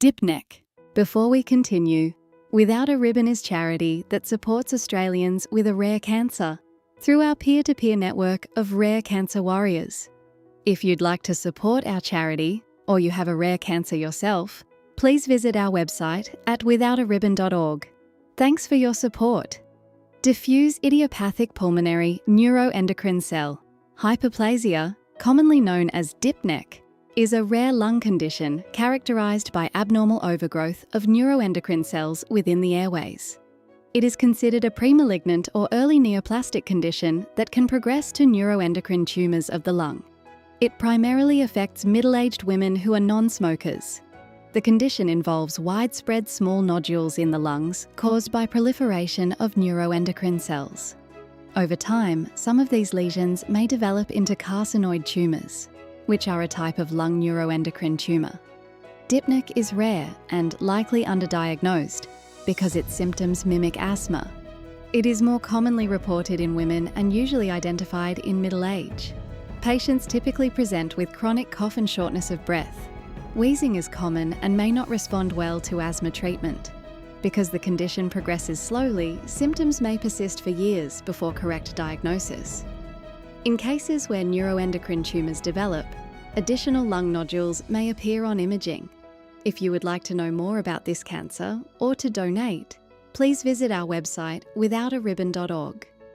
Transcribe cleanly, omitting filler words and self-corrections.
DIPNECH. Before we continue, Without a Ribbon is charity that supports Australians with a rare cancer through our peer-to-peer network of rare cancer warriors. If you'd like to support our charity, or you have a rare cancer yourself, please visit our website at withoutaribbon.org. Thanks for your support. Diffuse idiopathic pulmonary neuroendocrine cell hyperplasia, commonly known as DIPNECH, is a rare lung condition characterized by abnormal overgrowth of neuroendocrine cells within the airways. It is considered a premalignant or early neoplastic condition that can progress to neuroendocrine tumors of the lung. It primarily affects middle-aged women who are non-smokers. The condition involves widespread small nodules in the lungs caused by proliferation of neuroendocrine cells. Over time, some of these lesions may develop into carcinoid tumors, which are a type of lung neuroendocrine tumor. DIPNECH is rare and likely underdiagnosed because its symptoms mimic asthma. It is more commonly reported in women and usually identified in middle age. Patients typically present with chronic cough and shortness of breath. Wheezing is common and may not respond well to asthma treatment. Because the condition progresses slowly, symptoms may persist for years before correct diagnosis. In cases where neuroendocrine tumors develop, additional lung nodules may appear on imaging. If you would like to know more about this cancer or to donate, please visit our website withoutaribbon.org.